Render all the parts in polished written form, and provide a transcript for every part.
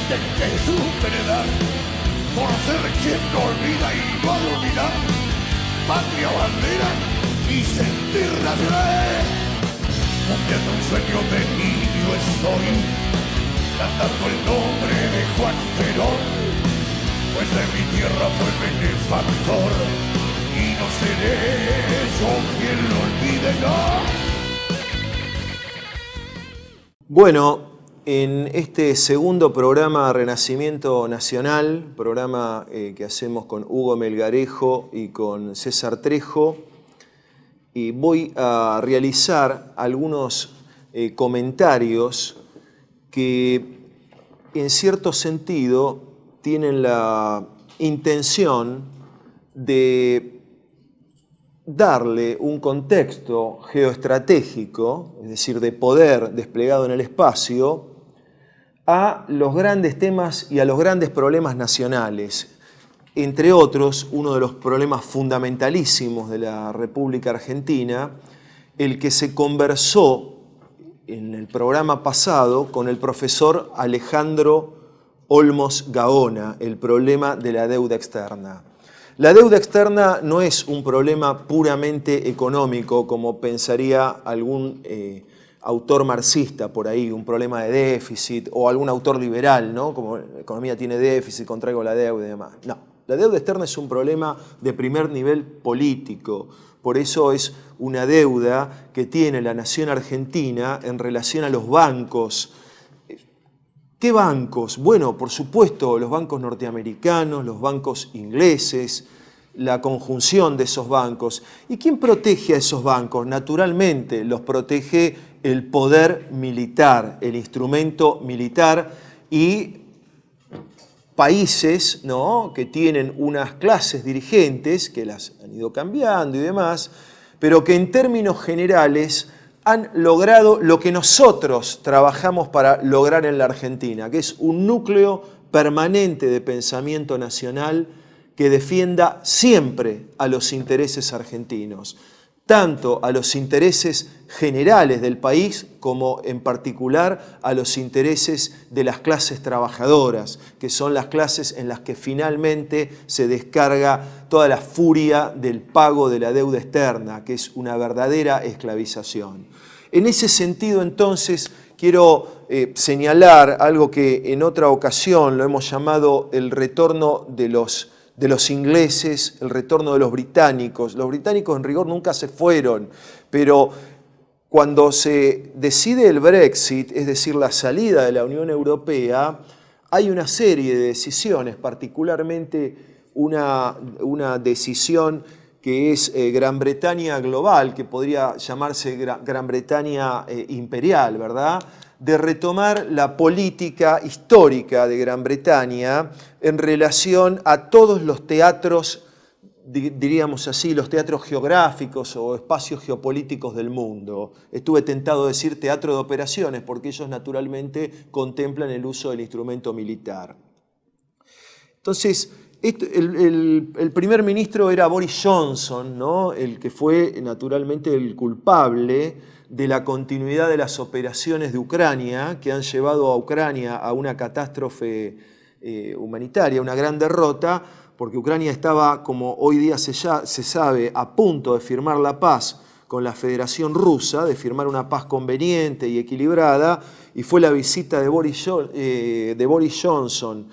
te que superar, por ser quien no olvida y no ha de olvidar, patria, bandera y sentir nacional. Cumpliendo un sueño de niño estoy, cantando el nombre de Juan Perón, pues de mi tierra fue benefactor, y no seré yo quien lo olvide, no. Bueno, en este segundo programa Renacimiento Nacional, programa que hacemos con Hugo Melgarejo y con César Trejo, y voy a realizar algunos comentarios que en cierto sentido tienen la intención de darle un contexto geoestratégico, es decir, de poder desplegado en el espacio, a los grandes temas y a los grandes problemas nacionales. Entre otros, uno de los problemas fundamentalísimos de la República Argentina, el que se conversó en el programa pasado con el profesor Alejandro Olmos Gaona, el problema de la deuda externa. La deuda externa no es un problema puramente económico, como pensaría algún autor marxista por ahí, un problema de déficit, o algún autor liberal, ¿no? Como la economía tiene déficit, contraigo la deuda y demás. No, la deuda externa es un problema de primer nivel político. Por eso es una deuda que tiene la nación argentina en relación a los bancos. ¿Qué bancos? Bueno, por supuesto, los bancos norteamericanos, los bancos ingleses, la conjunción de esos bancos. ¿Y quién protege a esos bancos? Naturalmente, los protege el poder militar, el instrumento militar y países, ¿no?, que tienen unas clases dirigentes que las han ido cambiando y demás, pero que en términos generales han logrado lo que nosotros trabajamos para lograr en la Argentina, que es un núcleo permanente de pensamiento nacional que defienda siempre a los intereses argentinos, tanto a los intereses generales del país como en particular a los intereses de las clases trabajadoras, que son las clases en las que finalmente se descarga toda la furia del pago de la deuda externa, que es una verdadera esclavización. En ese sentido, entonces, quiero señalar algo que en otra ocasión lo hemos llamado el retorno de los ingleses, el retorno de los británicos. Los británicos en rigor nunca se fueron, pero cuando se decide el Brexit, es decir, la salida de la Unión Europea, hay una serie de decisiones, particularmente una decisión que es Gran Bretaña global, que podría llamarse Gran Bretaña imperial, ¿verdad?, de retomar la política histórica de Gran Bretaña en relación a todos los teatros, diríamos así, los teatros geográficos o espacios geopolíticos del mundo. Estuve tentado a decir teatro de operaciones, porque ellos naturalmente contemplan el uso del instrumento militar. Entonces, el primer ministro era Boris Johnson, ¿no?, el que fue naturalmente el culpable de la continuidad de las operaciones de Ucrania, que han llevado a Ucrania a una catástrofe humanitaria, una gran derrota, porque Ucrania estaba, como hoy día se sabe, a punto de firmar la paz con la Federación Rusa, de firmar una paz conveniente y equilibrada, y fue la visita de Boris Johnson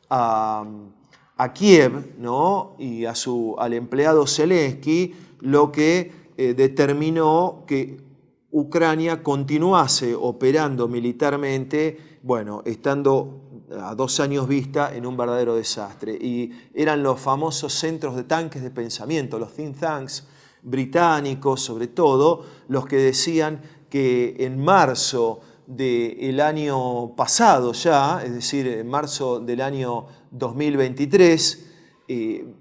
a Kiev, ¿no?, y al empleado Zelensky, lo que determinó que Ucrania continuase operando militarmente, bueno, estando a 2 años vista en un verdadero desastre. Y eran los famosos centros de tanques de pensamiento, los think tanks británicos sobre todo, los que decían que en marzo del año pasado ya, es decir, en marzo del año 2023,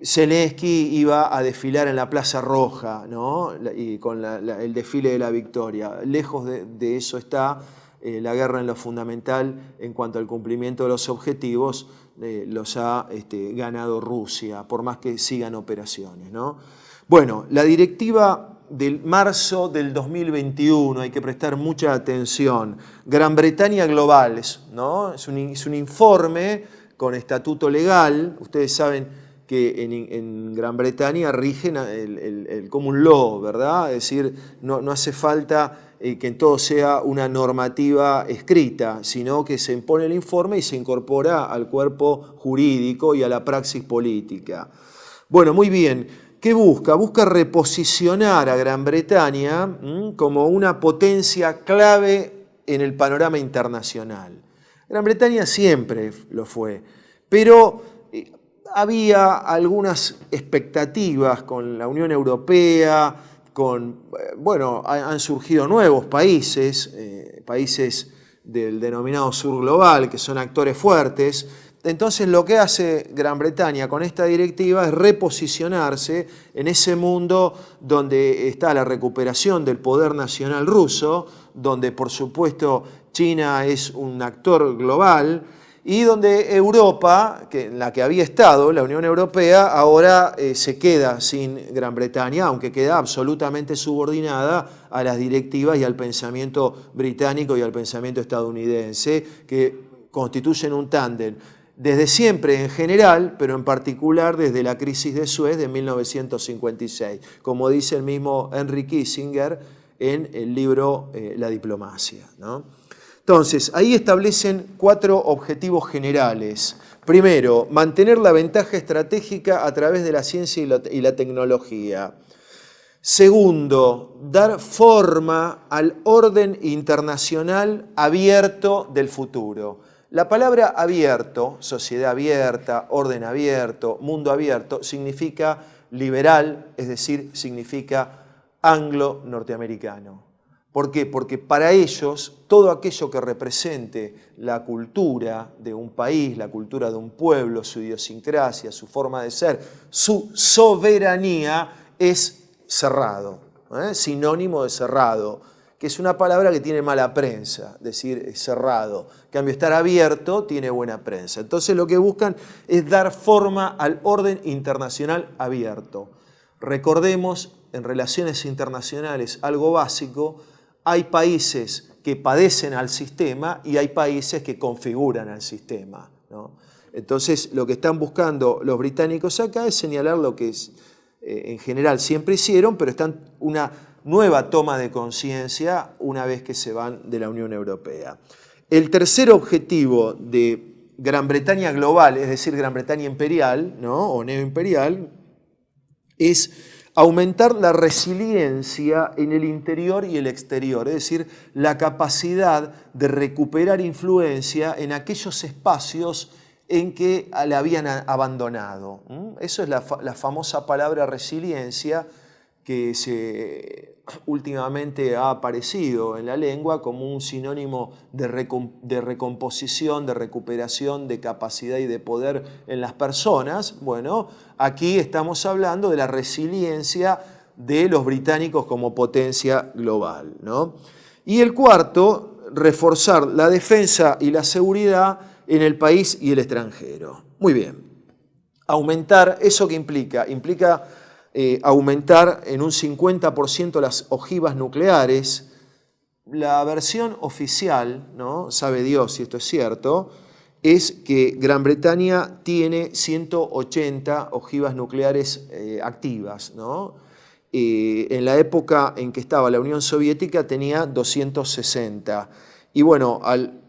Zelensky iba a desfilar en la Plaza Roja, ¿no?, y con el desfile de la victoria. Lejos de eso está la guerra en lo fundamental en cuanto al cumplimiento de los objetivos, los ha ganado Rusia, por más que sigan operaciones, ¿no? Bueno, la directiva del marzo del 2021, hay que prestar mucha atención. Gran Bretaña Global, ¿no? Es un informe con estatuto legal. Ustedes saben que en Gran Bretaña rigen el common law, ¿verdad? Es decir, no hace falta que todo sea una normativa escrita, sino que se impone el informe y se incorpora al cuerpo jurídico y a la praxis política. Bueno, muy bien. ¿Qué busca? Busca reposicionar a Gran Bretaña como una potencia clave en el panorama internacional. Gran Bretaña siempre lo fue, pero había algunas expectativas con la Unión Europea, han surgido nuevos países, países del denominado sur global, que son actores fuertes. Entonces lo que hace Gran Bretaña con esta directiva es reposicionarse en ese mundo donde está la recuperación del poder nacional ruso, donde por supuesto China es un actor global y donde Europa, en la que había estado la Unión Europea, ahora se queda sin Gran Bretaña, aunque queda absolutamente subordinada a las directivas y al pensamiento británico y al pensamiento estadounidense, que constituyen un tándem desde siempre en general, pero en particular desde la crisis de Suez de 1956, como dice el mismo Henry Kissinger en el libro La diplomacia, ¿no? Entonces, ahí establecen 4 objetivos generales. Primero, mantener la ventaja estratégica a través de la ciencia y la tecnología. Segundo, dar forma al orden internacional abierto del futuro. La palabra abierto, sociedad abierta, orden abierto, mundo abierto, significa liberal, es decir, significa anglo-norteamericano. ¿Por qué? Porque para ellos todo aquello que represente la cultura de un país, la cultura de un pueblo, su idiosincrasia, su forma de ser, su soberanía es cerrado, sinónimo de cerrado, que es una palabra que tiene mala prensa, decir cerrado. En cambio, estar abierto tiene buena prensa. Entonces lo que buscan es dar forma al orden internacional abierto. Recordemos, en relaciones internacionales, algo básico, hay países que padecen al sistema y hay países que configuran al sistema, ¿no? Entonces, lo que están buscando los británicos acá es señalar lo que en general siempre hicieron, pero están una nueva toma de conciencia una vez que se van de la Unión Europea. El tercer objetivo de Gran Bretaña global, es decir, Gran Bretaña imperial, ¿no? O neoimperial, es aumentar la resiliencia en el interior y el exterior, es decir, la capacidad de recuperar influencia en aquellos espacios en que la habían abandonado. Eso es la famosa palabra resiliencia que últimamente ha aparecido en la lengua como un sinónimo de recomposición, de recuperación de capacidad y de poder en las personas. Bueno, aquí estamos hablando de la resiliencia de los británicos como potencia global, ¿no? Y el cuarto, reforzar la defensa y la seguridad en el país y el extranjero. Muy bien. Aumentar, ¿eso qué implica? Implica aumentar en un 50% las ojivas nucleares. La versión oficial, ¿no? Sabe Dios si esto es cierto, es que Gran Bretaña tiene 180 ojivas nucleares activas, ¿no? En la época en que estaba la Unión Soviética tenía 260. Y bueno, al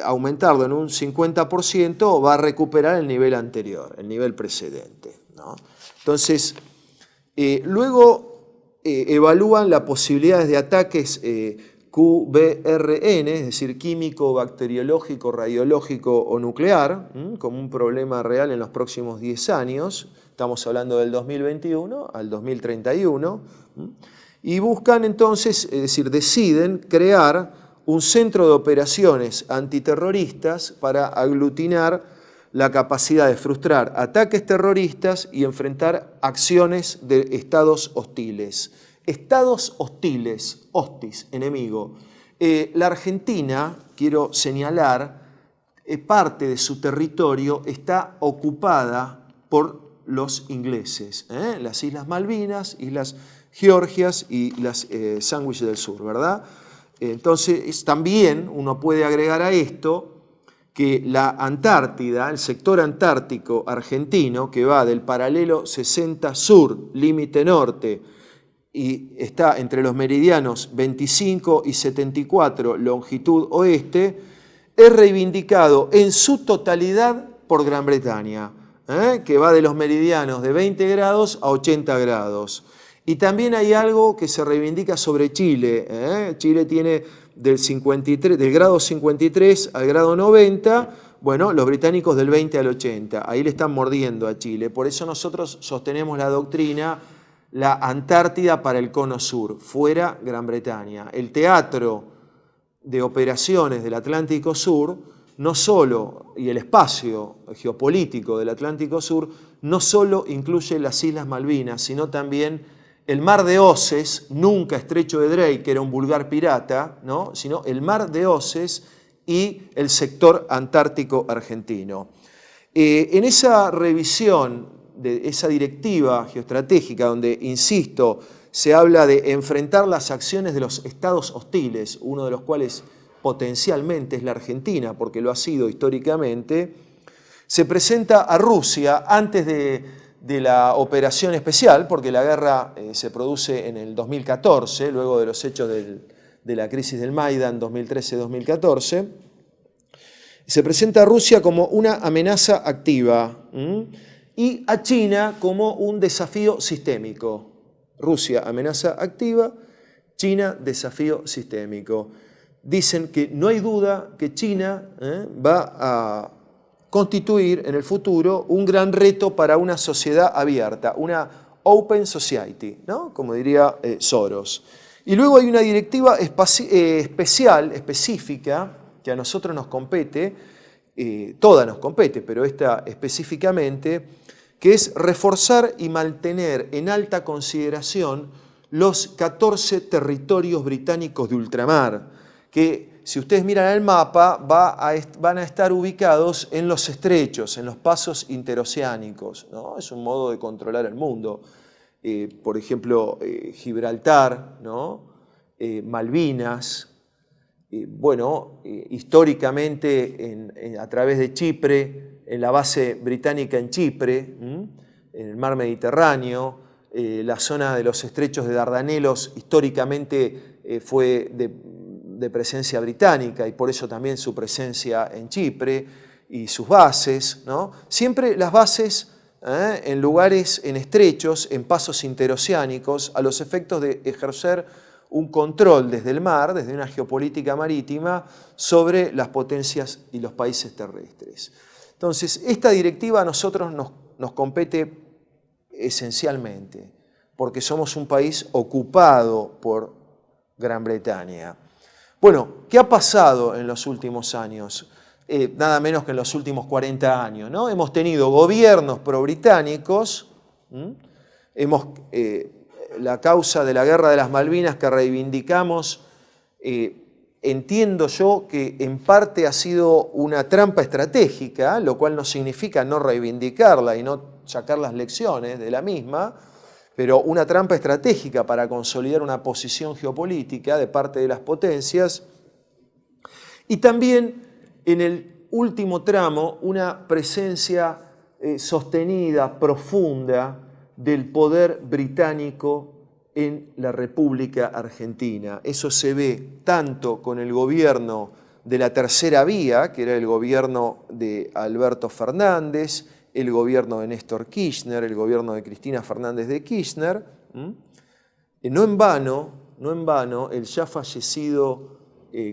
aumentarlo en un 50% va a recuperar el nivel anterior, el nivel precedente, ¿no? Entonces, luego evalúan las posibilidades de ataques QBRN, es decir, químico, bacteriológico, radiológico o nuclear, como un problema real en los próximos 10 años. Estamos hablando del 2021 al 2031. Y buscan entonces, es decir, deciden crear un centro de operaciones antiterroristas para aglutinar la capacidad de frustrar ataques terroristas y enfrentar acciones de estados hostiles. Estados hostiles, hostis, enemigo. La Argentina, quiero señalar, parte de su territorio está ocupada por los ingleses. Las Islas Malvinas, islas Georgias y las Sandwich del Sur, ¿verdad? Entonces, también uno puede agregar a esto que la Antártida, el sector antártico argentino, que va del paralelo 60 sur, límite norte, y está entre los meridianos 25 y 74, longitud oeste, es reivindicado en su totalidad por Gran Bretaña, que va de los meridianos de 20 grados a 80 grados. Y también hay algo que se reivindica sobre Chile. Chile tiene del grado 53 al grado 90, bueno, los británicos del 20 al 80. Ahí le están mordiendo a Chile. Por eso nosotros sostenemos la doctrina, la Antártida para el cono sur, fuera Gran Bretaña. El teatro de operaciones del Atlántico Sur, no solo, y el espacio geopolítico del Atlántico Sur, no solo incluye las Islas Malvinas, sino también el mar de Oces, nunca Estrecho de Drake, que era un vulgar pirata, ¿no? Sino el mar de Oces y el sector antártico argentino. En esa revisión de esa directiva geoestratégica, donde, insisto, se habla de enfrentar las acciones de los estados hostiles, uno de los cuales potencialmente es la Argentina, porque lo ha sido históricamente, se presenta a Rusia antes de la operación especial, porque la guerra se produce en el 2014, luego de los hechos de la crisis del Maidán 2013-2014, se presenta a Rusia como una amenaza activa y a China como un desafío sistémico. Rusia, amenaza activa, China, desafío sistémico. Dicen que no hay duda que China va a constituir en el futuro un gran reto para una sociedad abierta, una open society, ¿no? Como diría Soros. Y luego hay una directiva especial, específica, que a nosotros nos compete, toda nos compete, pero esta específicamente, que es reforzar y mantener en alta consideración los 14 territorios británicos de ultramar, que si ustedes miran el mapa, van a estar ubicados en los estrechos, en los pasos interoceánicos, ¿no? Es un modo de controlar el mundo. Por ejemplo, Gibraltar, ¿no? Malvinas, históricamente a través de Chipre, en la base británica en Chipre, en el mar Mediterráneo, la zona de los estrechos de Dardanelos históricamente fue de presencia británica y por eso también su presencia en Chipre y sus bases, ¿no? Siempre las bases en lugares, en estrechos, en pasos interoceánicos, a los efectos de ejercer un control desde el mar, desde una geopolítica marítima, sobre las potencias y los países terrestres. Entonces, esta directiva a nosotros nos compete esencialmente, porque somos un país ocupado por Gran Bretaña. Bueno, ¿qué ha pasado en los últimos años? Nada menos que en los últimos 40 años, ¿no? Hemos tenido gobiernos pro-británicos, la causa de la Guerra de las Malvinas que reivindicamos, entiendo yo que en parte ha sido una trampa estratégica, lo cual no significa no reivindicarla y no sacar las lecciones de la misma, pero una trampa estratégica para consolidar una posición geopolítica de parte de las potencias. Y también en el último tramo una presencia sostenida, profunda, del poder británico en la República Argentina. Eso se ve tanto con el gobierno de la Tercera Vía, que era el gobierno de Alberto Fernández, el gobierno de Néstor Kirchner, el gobierno de Cristina Fernández de Kirchner. No en vano, el ya fallecido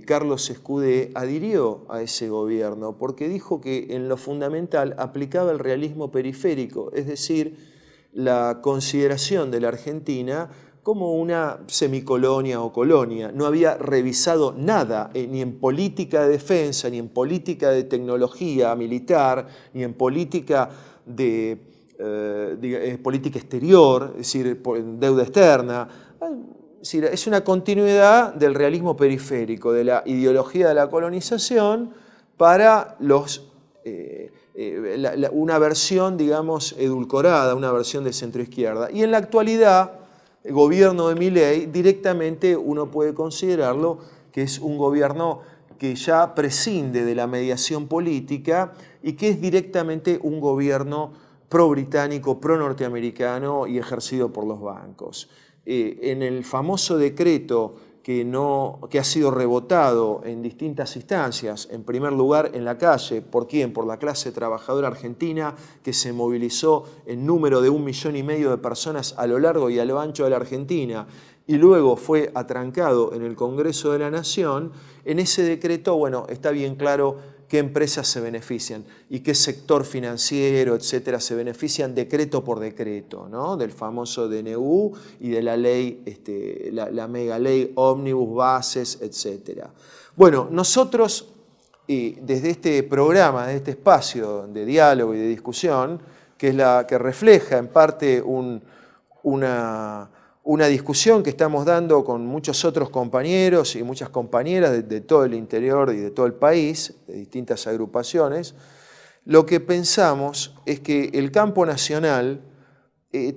Carlos Escudé adhirió a ese gobierno porque dijo que en lo fundamental aplicaba el realismo periférico, es decir, la consideración de la Argentina como una semicolonia o colonia. No había revisado nada, ni en política de defensa, ni en política de tecnología militar, ni en política política exterior, es decir, deuda externa. Es decir, es una continuidad del realismo periférico, de la ideología de la colonización para una versión, digamos, edulcorada, una versión de centroizquierda. Y en la actualidad, gobierno de Milei, directamente uno puede considerarlo que es un gobierno que ya prescinde de la mediación política y que es directamente un gobierno pro-británico, pro-norteamericano y ejercido por los bancos. En el famoso decreto que ha sido rebotado en distintas instancias, en primer lugar en la calle, ¿por quién? Por la clase trabajadora argentina, que se movilizó en número de 1,5 millones de personas a lo largo y a lo ancho de la Argentina, y luego fue atrancado en el Congreso de la Nación. En ese decreto, bueno, está bien claro qué empresas se benefician y qué sector financiero, etcétera, se benefician decreto por decreto, ¿no? Del famoso DNU y de la ley, la mega ley ómnibus, bases, etcétera. Bueno, nosotros, desde este programa, desde este espacio de diálogo y de discusión, que es la que refleja en parte una discusión que estamos dando con muchos otros compañeros y muchas compañeras de todo el interior y de todo el país, de distintas agrupaciones, lo que pensamos es que el campo nacional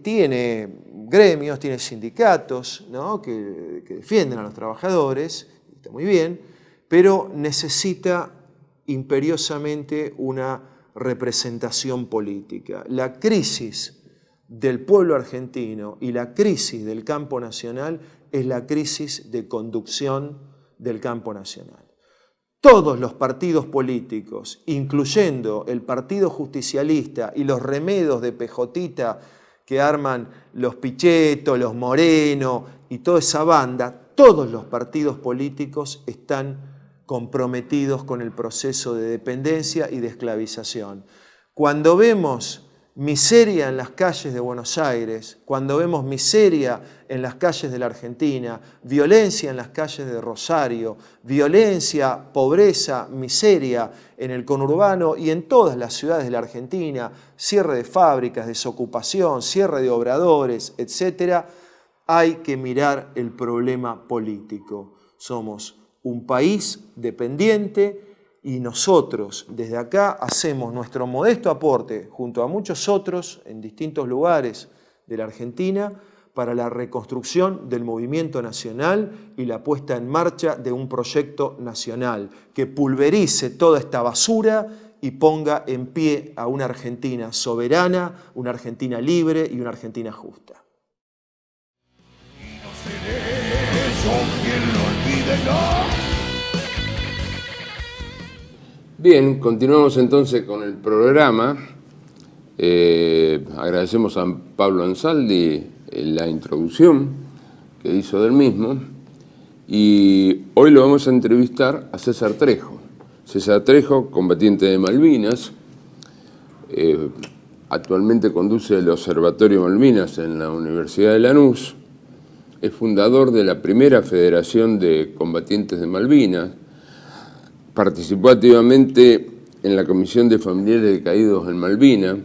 tiene gremios, tiene sindicatos, ¿no? que defienden a los trabajadores, está muy bien, pero necesita imperiosamente una representación política. La crisis del pueblo argentino y la crisis del campo nacional es la crisis de conducción del campo nacional. Todos los partidos políticos, incluyendo el Partido Justicialista y los remedos de pejotita que arman los Pichetto, los Moreno y toda esa banda, todos los partidos políticos están comprometidos con el proceso de dependencia y de esclavización. Cuando vemos miseria en las calles de Buenos Aires, cuando vemos miseria en las calles de la Argentina, violencia en las calles de Rosario, violencia, pobreza, miseria en el conurbano y en todas las ciudades de la Argentina, cierre de fábricas, desocupación, cierre de obradores, etc., hay que mirar el problema político. Somos un país dependiente y nosotros desde acá hacemos nuestro modesto aporte junto a muchos otros en distintos lugares de la Argentina para la reconstrucción del movimiento nacional y la puesta en marcha de un proyecto nacional que pulverice toda esta basura y ponga en pie a una Argentina soberana, una Argentina libre y una Argentina justa. Y no seré yo quien lo olvide, no. Bien, continuamos entonces con el programa. Agradecemos a Pablo Ansaldi la introducción que hizo del mismo y hoy lo vamos a entrevistar a César Trejo. César Trejo, combatiente de Malvinas, actualmente conduce el Observatorio Malvinas en la Universidad de Lanús, es fundador de la primera Federación de Combatientes de Malvinas, participó activamente en la Comisión de Familiares de Caídos en Malvinas,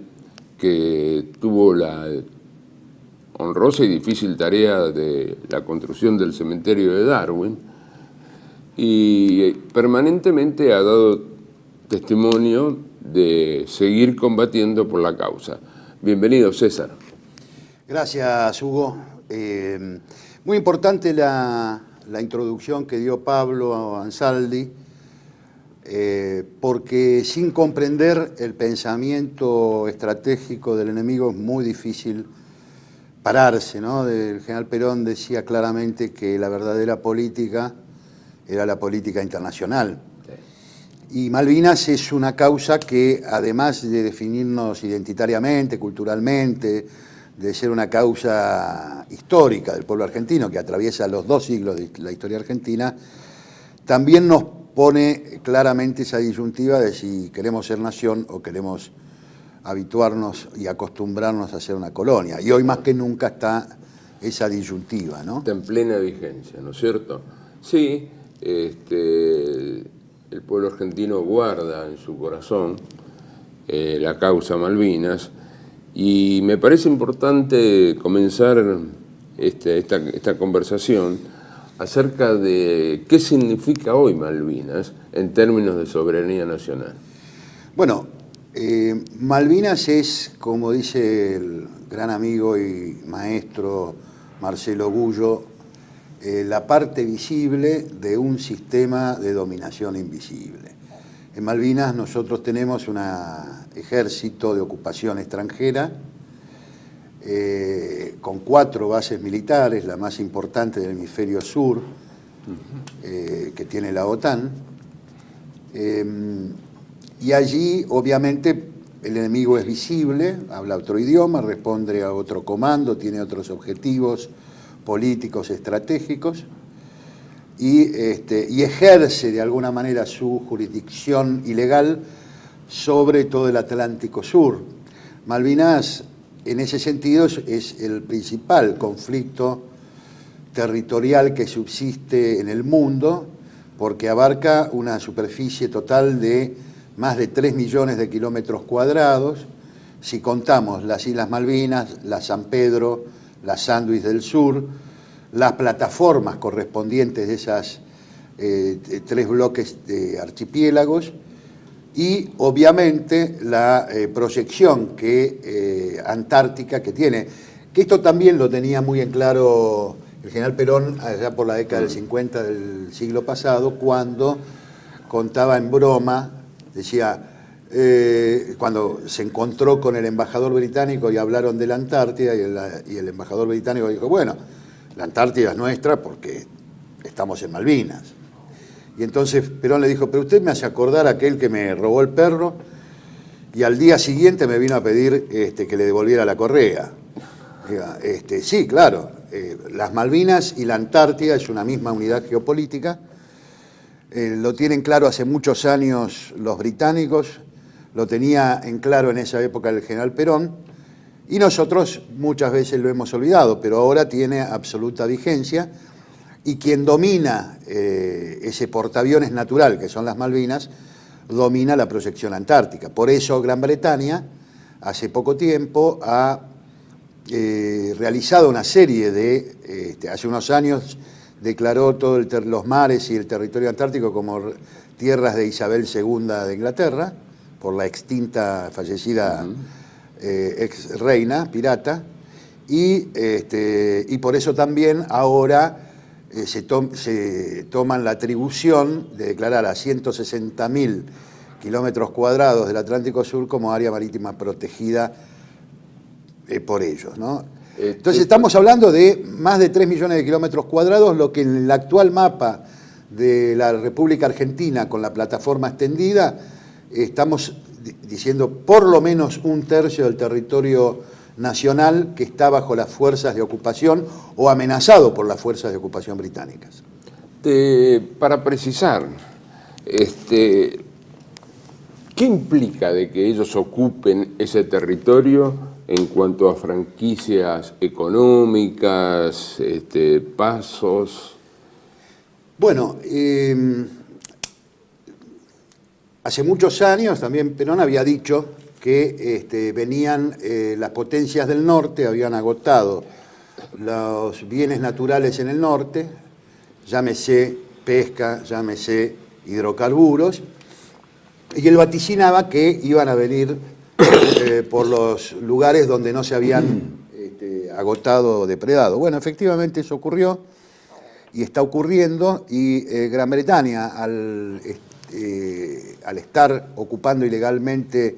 que tuvo la honrosa y difícil tarea de la construcción del cementerio de Darwin, y permanentemente ha dado testimonio de seguir combatiendo por la causa. Bienvenido, César. Gracias, Hugo. Muy importante la introducción que dio Pablo Ansaldi, porque sin comprender el pensamiento estratégico del enemigo es muy difícil pararse, ¿no? El general Perón decía claramente que la verdadera política era la política internacional. Sí. Y Malvinas es una causa que, además de definirnos identitariamente, culturalmente, de ser una causa histórica del pueblo argentino que atraviesa los 2 siglos de la historia argentina, también nos pone claramente esa disyuntiva de si queremos ser nación o queremos habituarnos y acostumbrarnos a ser una colonia. Y hoy más que nunca está esa disyuntiva, ¿no? Está en plena vigencia, ¿no es cierto? Sí, el pueblo argentino guarda en su corazón la causa Malvinas y me parece importante comenzar esta conversación acerca de qué significa hoy Malvinas en términos de soberanía nacional. Bueno, Malvinas es, como dice el gran amigo y maestro Marcelo Gullo, la parte visible de un sistema de dominación invisible. En Malvinas nosotros tenemos un ejército de ocupación extranjera con 4 bases militares, la más importante del hemisferio sur, que tiene la OTAN. Y allí, obviamente, el enemigo es visible, habla otro idioma, responde a otro comando, tiene otros objetivos políticos, estratégicos, y ejerce de alguna manera su jurisdicción ilegal sobre todo el Atlántico Sur. Malvinas, en ese sentido, es el principal conflicto territorial que subsiste en el mundo, porque abarca una superficie total de más de 3 millones de kilómetros cuadrados, si contamos las Islas Malvinas, la San Pedro, la Sándwich del Sur, las plataformas correspondientes de esas 3 bloques de archipiélagos y obviamente la proyección antártica que tiene, que esto también lo tenía muy en claro el general Perón allá por la década del 50 del siglo pasado, cuando contaba en broma, decía, cuando se encontró con el embajador británico y hablaron de la Antártida, y el embajador británico dijo, bueno, la Antártida es nuestra porque estamos en Malvinas. Y entonces Perón le dijo, pero usted me hace acordar a aquel que me robó el perro y al día siguiente me vino a pedir que le devolviera la correa. Sí, claro, las Malvinas y la Antártida es una misma unidad geopolítica. Lo tienen claro hace muchos años los británicos, lo tenía en claro en esa época el general Perón, y nosotros muchas veces lo hemos olvidado, pero ahora tiene absoluta vigencia, y quien domina ese portaaviones natural, que son las Malvinas, domina la proyección antártica. Por eso Gran Bretaña, hace poco tiempo, ha realizado una serie de, hace unos años, declaró todos los mares y el territorio antártico como tierras de Isabel II de Inglaterra, por la extinta, fallecida ex reina, pirata, y por eso también ahora se toman la atribución de declarar a 160.000 kilómetros cuadrados del Atlántico Sur como área marítima protegida por ellos, ¿no? Entonces estamos hablando de más de 3 millones de kilómetros cuadrados, lo que en el actual mapa de la República Argentina con la plataforma extendida, estamos diciendo por lo menos 1/3 del territorio nacional que está bajo las fuerzas de ocupación o amenazado por las fuerzas de ocupación británicas. Para precisar, ¿qué implica de que ellos ocupen ese territorio en cuanto a franquicias económicas, pasos? Bueno, hace muchos años también Perón había dicho que venían las potencias del norte, habían agotado los bienes naturales en el norte, llámese pesca, llámese hidrocarburos, y él vaticinaba que iban a venir por los lugares donde no se habían agotado o depredado. Bueno, efectivamente eso ocurrió y está ocurriendo, y Gran Bretaña, al estar ocupando ilegalmente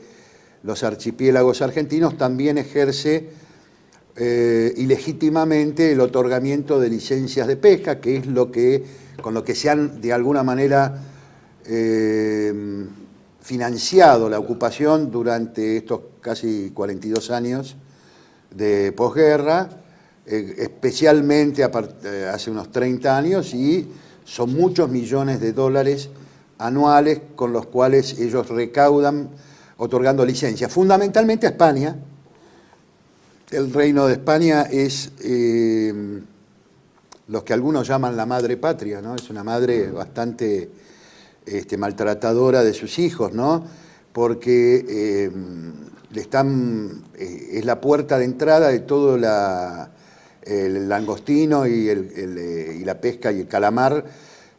los archipiélagos argentinos, también ejerce ilegítimamente el otorgamiento de licencias de pesca, que es con lo que se han de alguna manera financiado la ocupación durante estos casi 42 años de posguerra, especialmente hace unos 30 años, y son muchos millones de dólares anuales con los cuales ellos recaudan otorgando licencias, fundamentalmente a España. El Reino de España es lo que algunos llaman la madre patria, ¿no? Es una madre bastante maltratadora de sus hijos, ¿no? Porque es la puerta de entrada de todo el langostino y la pesca y el calamar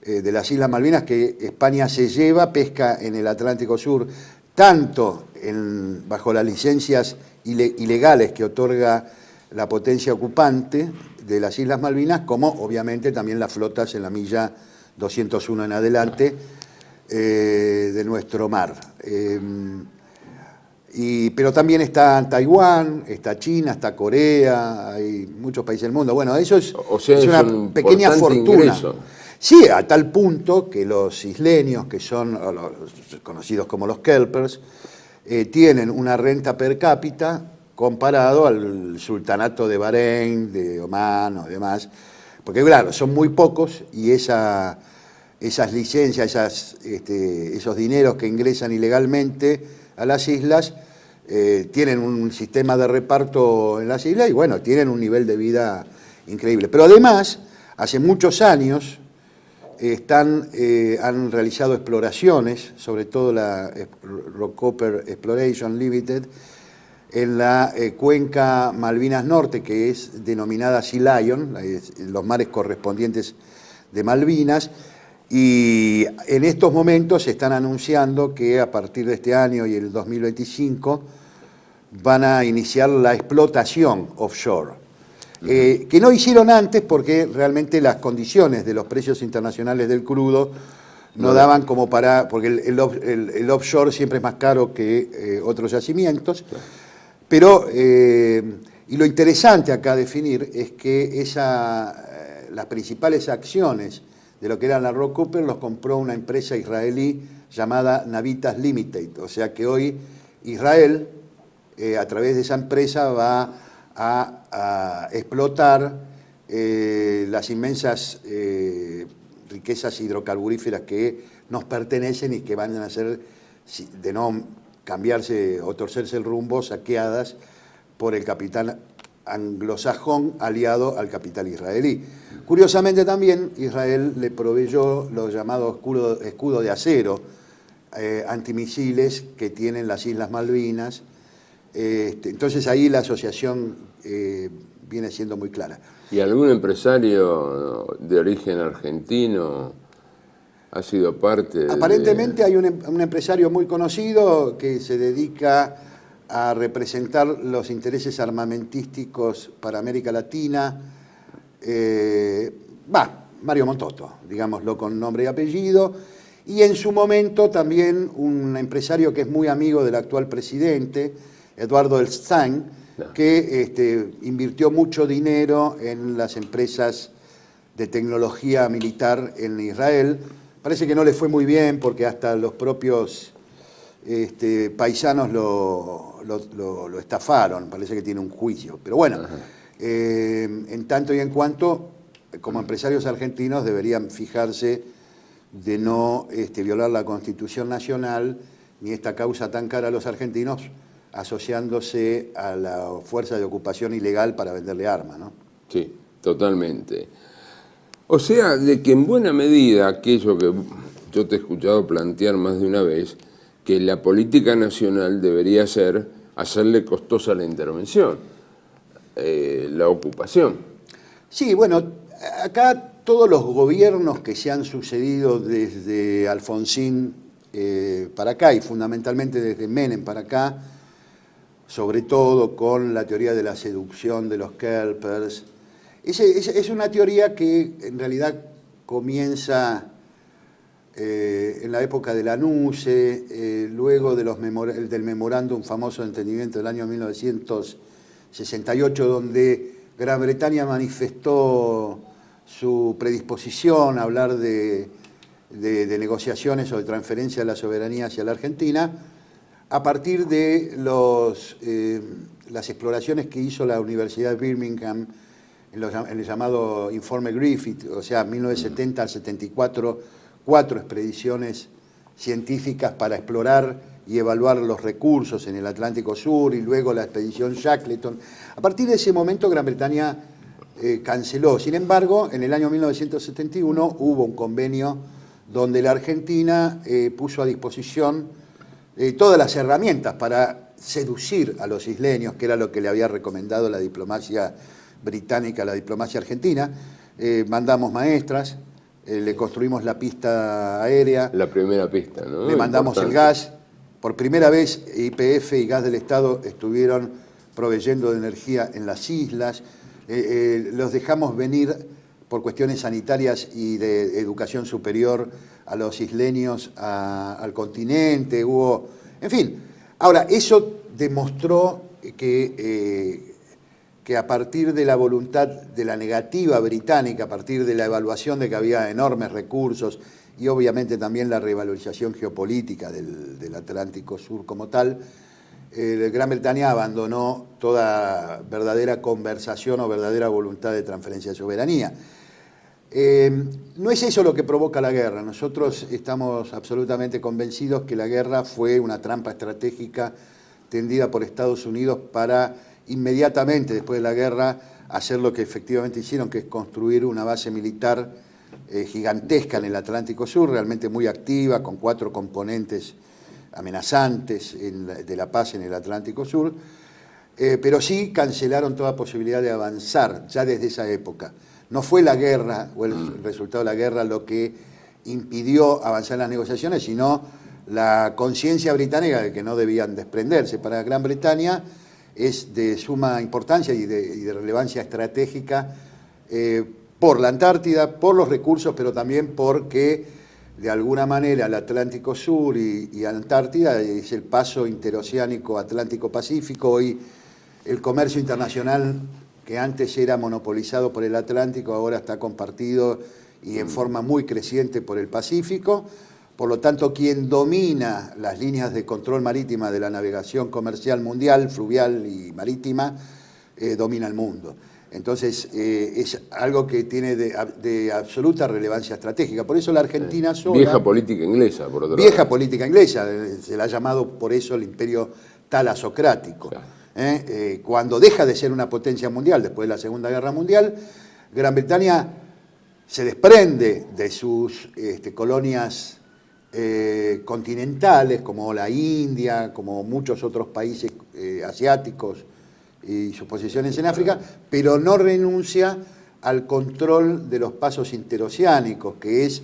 de las Islas Malvinas, que España se lleva, pesca en el Atlántico Sur, tanto bajo las licencias ilegales que otorga la potencia ocupante de las Islas Malvinas, como obviamente también las flotas en la milla 201 en adelante de nuestro mar. Pero también está Taiwán, está China, está Corea, hay muchos países del mundo. Bueno, eso es, o sea, es una pequeña fortuna. Ingreso. Sí, a tal punto que los isleños, que son los conocidos como los kelpers, tienen una renta per cápita comparado al sultanato de Bahrein, de Omán o demás, porque claro, son muy pocos y esas licencias, esos dineros que ingresan ilegalmente a las islas, tienen un sistema de reparto en las islas y bueno, tienen un nivel de vida increíble. Pero además, hace muchos años han realizado exploraciones, sobre todo la Rockhopper Exploration Limited, en la cuenca Malvinas Norte, que es denominada Sea Lion, los mares correspondientes de Malvinas, y en estos momentos se están anunciando que a partir de este año y el 2025 van a iniciar la explotación offshore. Que no hicieron antes porque realmente las condiciones de los precios internacionales del crudo no daban como para... porque el offshore siempre es más caro que otros yacimientos. Pero, y lo interesante acá a definir es que las principales acciones de lo que era la Rockhopper los compró una empresa israelí llamada Navitas Limited. O sea que hoy Israel, a través de esa empresa, va a explotar las inmensas riquezas hidrocarburíferas que nos pertenecen y que van a ser, de no cambiarse o torcerse el rumbo, saqueadas por el capital anglosajón aliado al capital israelí. Curiosamente también Israel le proveyó los llamados escudos de acero antimisiles que tienen las Islas Malvinas. Entonces ahí la asociación viene siendo muy clara. ¿Y algún empresario de origen argentino ha sido parte? Aparentemente hay un empresario muy conocido que se dedica a representar los intereses armamentísticos para América Latina. Mario Montoto, digámoslo con nombre y apellido. Y en su momento también un empresario que es muy amigo del actual presidente, Eduardo Elstein, que invirtió mucho dinero en las empresas de tecnología militar en Israel. Parece que no le fue muy bien porque hasta los propios paisanos lo estafaron, parece que tiene un juicio. Pero bueno, en tanto y en cuanto, como empresarios argentinos deberían fijarse de no violar la Constitución Nacional ni esta causa tan cara a los argentinos, asociándose a la fuerza de ocupación ilegal para venderle armas, ¿no? Sí, totalmente. O sea, de que en buena medida aquello que yo te he escuchado plantear más de una vez, que la política nacional debería ser hacerle costosa la intervención, la ocupación. Sí, bueno, acá todos los gobiernos que se han sucedido desde Alfonsín para acá y fundamentalmente desde Menem para acá, sobre todo con la teoría de la seducción de los kelpers. Es una teoría que en realidad comienza en la época de la NUCE, luego de del memorándum famoso de entendimiento del año 1968, donde Gran Bretaña manifestó su predisposición a hablar de negociaciones o de transferencia de la soberanía hacia la Argentina, a partir de las exploraciones que hizo la Universidad de Birmingham en el llamado Informe Griffith, o sea, 1970 al 74, 4 expediciones científicas para explorar y evaluar los recursos en el Atlántico Sur, y luego la expedición Shackleton. A partir de ese momento Gran Bretaña canceló. Sin embargo, en el año 1971 hubo un convenio donde la Argentina puso a disposición todas las herramientas para seducir a los isleños, que era lo que le había recomendado la diplomacia británica a la diplomacia argentina. Mandamos maestras, le construimos la pista aérea. La primera pista, ¿no? Le mandamos el gas. Por primera vez YPF y Gas del Estado estuvieron proveyendo de energía en las islas. los dejamos venir por cuestiones sanitarias y de educación superior a los isleños al continente, en fin. Ahora, eso demostró que a partir de la voluntad de la negativa británica, a partir de la evaluación de que había enormes recursos y obviamente también la revalorización geopolítica del Atlántico Sur como tal, Gran Bretaña abandonó toda verdadera conversación o verdadera voluntad de transferencia de soberanía. No es eso lo que provoca la guerra. Nosotros estamos absolutamente convencidos que la guerra fue una trampa estratégica tendida por Estados Unidos para inmediatamente después de la guerra hacer lo que efectivamente hicieron, que es construir una base militar gigantesca en el Atlántico Sur, realmente muy activa, con 4 componentes amenazantes de la paz en el Atlántico Sur, pero sí cancelaron toda posibilidad de avanzar ya desde esa época. No fue la guerra o el resultado de la guerra lo que impidió avanzar en las negociaciones, sino la conciencia británica de que no debían desprenderse. Para Gran Bretaña es de suma importancia y de relevancia estratégica por la Antártida, por los recursos, pero también porque de alguna manera el Atlántico Sur y Antártida es el paso interoceánico Atlántico-Pacífico. Hoy el comercio internacional que antes era monopolizado por el Atlántico, ahora está compartido y en forma muy creciente por el Pacífico. Por lo tanto, quien domina las líneas de control marítima de la navegación comercial mundial, fluvial y marítima, domina el mundo. Entonces, es algo que tiene de absoluta relevancia estratégica. Por eso la Argentina sola... Vieja política inglesa, por otro lado. Vieja política inglesa, se la ha llamado por eso el imperio talasocrático. Claro. Cuando deja de ser una potencia mundial, después de la Segunda Guerra Mundial, Gran Bretaña se desprende de sus colonias continentales, como la India, como muchos otros países asiáticos y sus posesiones en África, pero no renuncia al control de los pasos interoceánicos, que es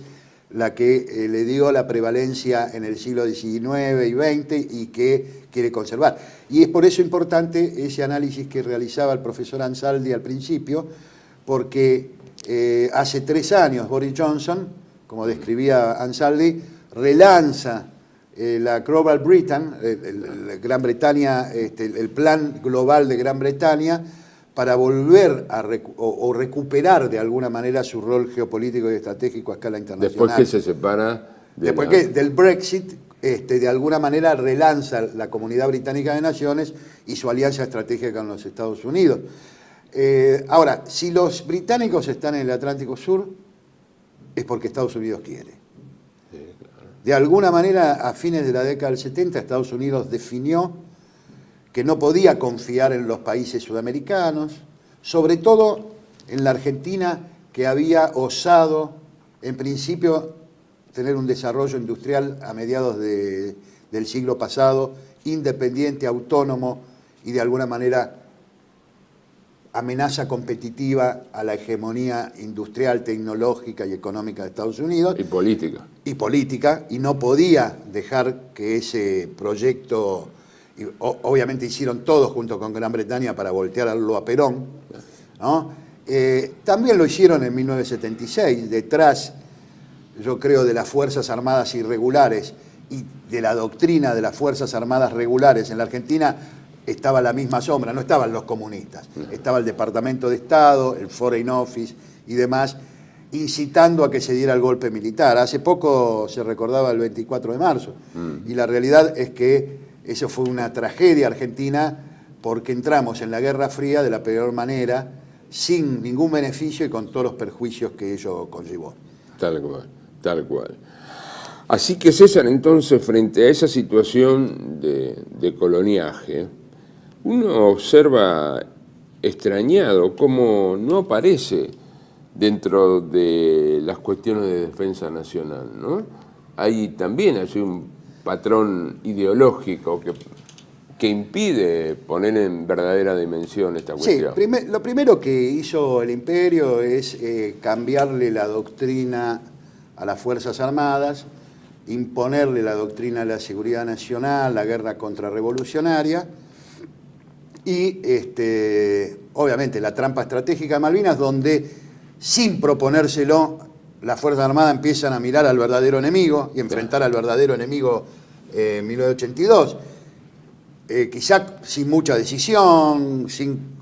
la que le dio la prevalencia en el siglo XIX y XX y que quiere conservar. Y es por eso importante ese análisis que realizaba el profesor Ansaldi al principio, porque hace 3 años Boris Johnson, como describía Ansaldi, relanza la Global Britain, Gran Bretaña, el plan global de Gran Bretaña, para volver a recuperar de alguna manera su rol geopolítico y estratégico a escala internacional. Después que se separa... Después que del Brexit, de alguna manera relanza la Comunidad Británica de Naciones y su alianza estratégica con los Estados Unidos. Ahora, si los británicos están en el Atlántico Sur, es porque Estados Unidos quiere. Sí, claro. De alguna manera, a fines de la década del 70, Estados Unidos definió que no podía confiar en los países sudamericanos, sobre todo en la Argentina, que había osado, en principio, tener un desarrollo industrial a mediados del siglo pasado, independiente, autónomo y de alguna manera amenaza competitiva a la hegemonía industrial, tecnológica y económica de Estados Unidos. Y política. Y política, y no podía dejar que ese proyecto... Y obviamente hicieron todo junto con Gran Bretaña para voltearlo a Perón, ¿no? También lo hicieron en 1976, detrás, yo creo, de las Fuerzas Armadas Irregulares y de la doctrina de las Fuerzas Armadas Regulares en la Argentina, estaba la misma sombra, no estaban los comunistas, estaba el Departamento de Estado, el Foreign Office y demás, incitando a que se diera el golpe militar. Hace poco se recordaba el 24 de marzo, y la realidad es que eso fue una tragedia argentina porque entramos en la Guerra Fría de la peor manera, sin ningún beneficio y con todos los perjuicios que ello conllevó. Tal cual, tal cual. Así que César, entonces, frente a esa situación de coloniaje, uno observa extrañado cómo no aparece dentro de las cuestiones de defensa nacional, ¿no? Hay también un patrón ideológico que impide poner en verdadera dimensión esta cuestión. Sí, lo primero que hizo el imperio es cambiarle la doctrina a las Fuerzas Armadas, imponerle la doctrina de la seguridad nacional, la guerra contrarrevolucionaria, y obviamente, la trampa estratégica de Malvinas, donde sin proponérselo, las Fuerzas Armadas empiezan a mirar al verdadero enemigo y enfrentar al verdadero enemigo en 1982. Quizá sin mucha decisión, sin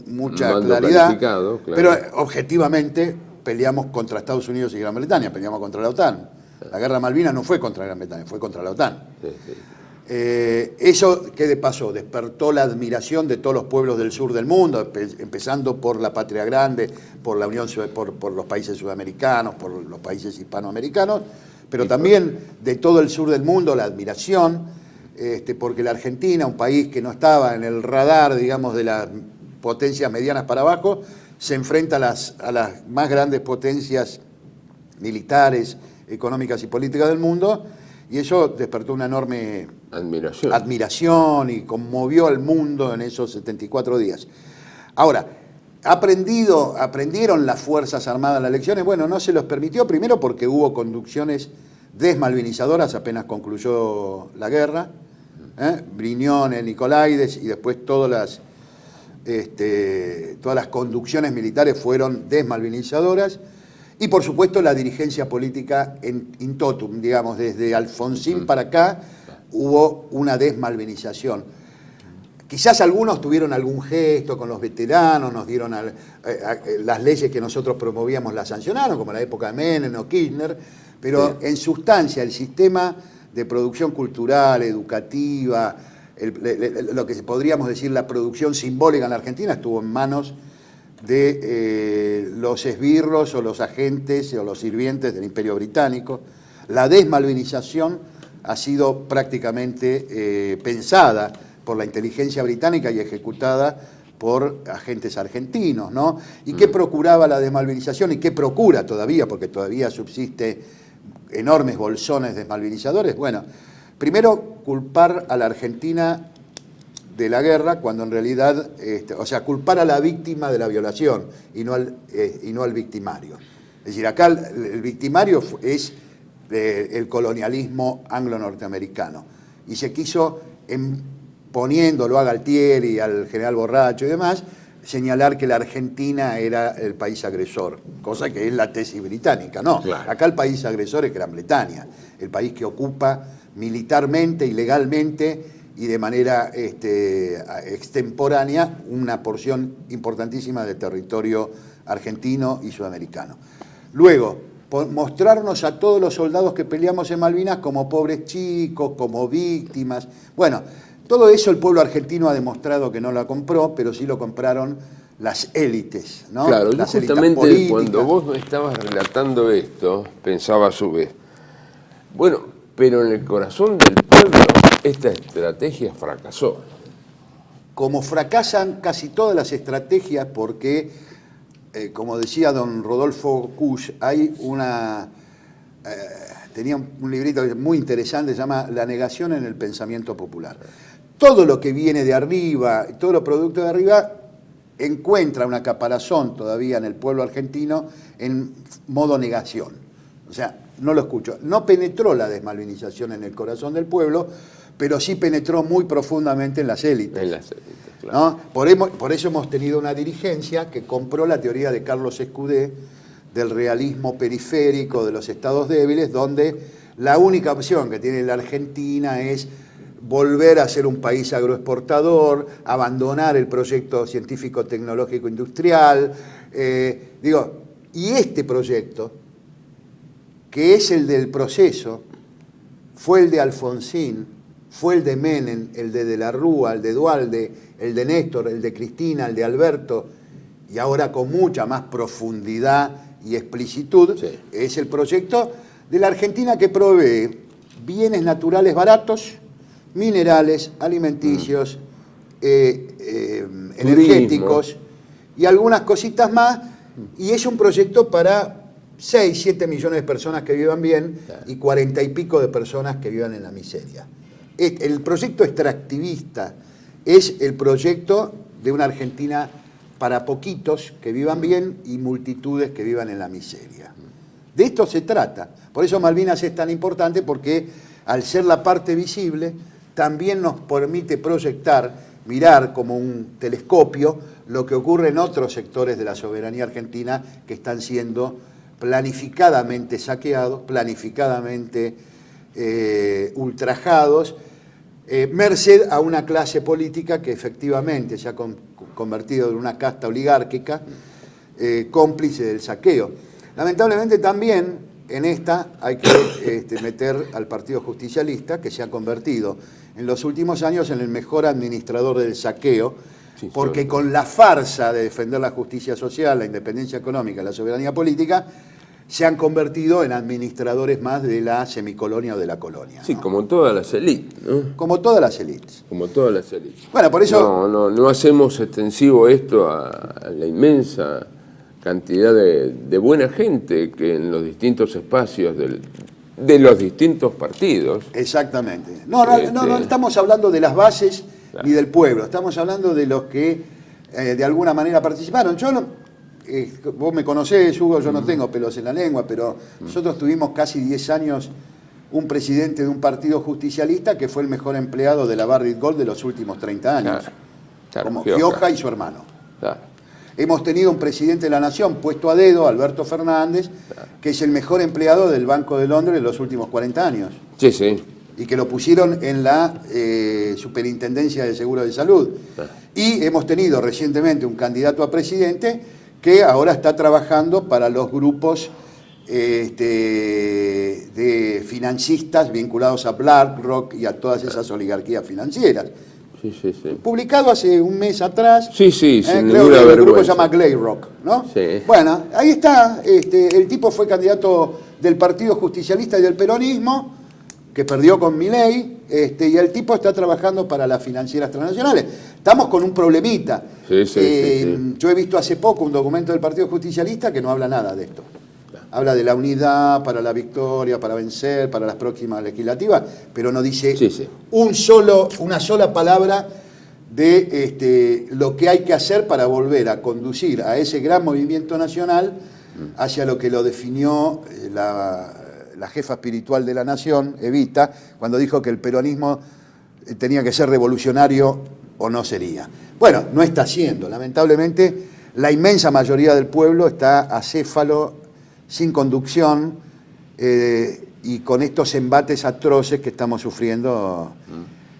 mucha Mando claridad, planificado, claro. pero objetivamente peleamos contra Estados Unidos y Gran Bretaña, peleamos contra la OTAN. La guerra de Malvinas no fue contra Gran Bretaña, fue contra la OTAN. Sí, sí. Eso, ¿qué pasó? Despertó la admiración de todos los pueblos del sur del mundo, empezando por la Patria Grande, por la Unión, por los países sudamericanos, por los países hispanoamericanos, pero también de todo el sur del mundo la admiración, porque la Argentina, un país que no estaba en el radar, digamos, de las potencias medianas para abajo, se enfrenta a las más grandes potencias militares, económicas y políticas del mundo, y eso despertó una enorme admiración y conmovió al mundo en esos 74 días. Ahora, ¿aprendieron las Fuerzas Armadas las lecciones? Bueno, no se los permitió, primero porque hubo conducciones desmalvinizadoras apenas concluyó la guerra, Brignone, Nicolaides, y después todas las conducciones militares fueron desmalvinizadoras. Y por supuesto la dirigencia política in totum, digamos, desde Alfonsín para acá hubo una desmalvinización. Quizás algunos tuvieron algún gesto con los veteranos, nos dieron las leyes que nosotros promovíamos las sancionaron, como la época de Menem o Kirchner, pero en sustancia el sistema de producción cultural, educativa, lo que podríamos decir la producción simbólica en la Argentina estuvo en manos de los esbirros o los agentes o los sirvientes del Imperio Británico. La desmalvinización ha sido prácticamente pensada por la inteligencia británica y ejecutada por agentes argentinos, ¿no? ¿Y qué procuraba la desmalvinización y qué procura todavía? Porque todavía subsiste enormes bolsones desmalvinizadores. Bueno, primero culpar a la Argentina de la guerra, cuando en realidad, culpar a la víctima de la violación y no al victimario. Es decir, acá el victimario es el colonialismo anglo-norteamericano. Y se quiso, poniéndolo a Galtieri, al general Borracho y demás, señalar que la Argentina era el país agresor, cosa que es la tesis británica. No, claro. Acá el país agresor es Gran Bretaña, el país que ocupa militarmente y legalmente y de manera extemporánea una porción importantísima del territorio argentino y sudamericano. Luego, mostrarnos a todos los soldados que peleamos en Malvinas como pobres chicos, como víctimas. Bueno, todo eso el pueblo argentino ha demostrado que no lo compró, pero sí lo compraron las élites, ¿no? Claro, las yo élites justamente políticas. cuando vos me estabas relatando esto, pensaba a su vez, bueno, pero en el corazón del pueblo esta estrategia fracasó. Como fracasan casi todas las estrategias porque, como decía don Rodolfo Kusch, hay tenía un librito muy interesante, se llama La negación en el pensamiento popular. Todo lo que viene de arriba, todo lo producto de arriba, encuentra una caparazón todavía en el pueblo argentino en modo negación. O sea, no lo escucho. No penetró la desmalvinización en el corazón del pueblo, pero sí penetró muy profundamente en las élites. En las élites, claro. ¿No? Por eso hemos tenido una dirigencia que compró la teoría de Carlos Escudé del realismo periférico de los estados débiles, donde la única opción que tiene la Argentina es volver a ser un país agroexportador, abandonar el proyecto científico, tecnológico, industrial. Y este proyecto, que es el del proceso, fue el de Alfonsín, fue el de Menem, el de la Rúa, el de Duhalde, el de Néstor, el de Cristina, el de Alberto, y ahora con mucha más profundidad y explicitud, sí. Es el proyecto de la Argentina que provee bienes naturales baratos, minerales, alimenticios, energéticos y algunas cositas más, y es un proyecto para 6, 7 millones de personas que vivan bien y 40 y pico de personas que vivan en la miseria. El proyecto extractivista es el proyecto de una Argentina para poquitos que vivan bien y multitudes que vivan en la miseria. De esto se trata. Por eso Malvinas es tan importante, porque al ser la parte visible también nos permite proyectar mirar como un telescopio lo que ocurre en otros sectores de la soberanía argentina que están siendo planificadamente saqueados, planificadamente ultrajados, merced a una clase política que efectivamente se ha convertido en una casta oligárquica cómplice del saqueo. Lamentablemente también en esta hay que meter al Partido Justicialista, que se ha convertido en los últimos años en el mejor administrador del saqueo, sí, porque con la farsa de defender la justicia social, la independencia económica, la soberanía política, se han convertido en administradores más de la semicolonia o de la colonia. Sí, ¿no? como todas las élites, ¿no? Como todas las élites. Como todas las élites. Bueno, por eso... No hacemos extensivo esto a la inmensa cantidad de buena gente que en los distintos espacios de los distintos partidos. Exactamente. No estamos hablando de las bases, claro, ni del pueblo, estamos hablando de los que de alguna manera participaron. Yo no, vos me conocés, Hugo, yo no tengo pelos en la lengua, pero nosotros tuvimos casi 10 años un presidente de un partido justicialista que fue el mejor empleado de la Barrick Gold de los últimos 30 años, claro, como Gioja y su hermano. Claro. Hemos tenido un presidente de la Nación puesto a dedo, Alberto Fernández, que es el mejor empleado del Banco de Londres en los últimos 40 años. Sí, sí. Y que lo pusieron en la Superintendencia de Seguro de Salud. Y hemos tenido recientemente un candidato a presidente que ahora está trabajando para los grupos de financistas vinculados a BlackRock y a todas esas oligarquías financieras. Sí, sí, sí. Publicado hace un mes atrás. Sí, sí, sin creo ninguna que el vergüenza. grupo se llama Glayrock, ¿no? Sí. Bueno, ahí está. El tipo fue candidato del Partido Justicialista y del Peronismo, que perdió con Milei, y el tipo está trabajando para las financieras transnacionales. Estamos con un problemita. Sí, sí. Yo he visto hace poco un documento del Partido Justicialista que no habla nada de esto. Habla de la unidad para la victoria, para vencer, para las próximas legislativas, pero no dice una sola palabra de lo que hay que hacer para volver a conducir a ese gran movimiento nacional hacia lo que lo definió la jefa espiritual de la nación, Evita, cuando dijo que el peronismo tenía que ser revolucionario o no sería. Bueno, no está siendo. Lamentablemente, la inmensa mayoría del pueblo está acéfalo, sin conducción, y con estos embates atroces que estamos sufriendo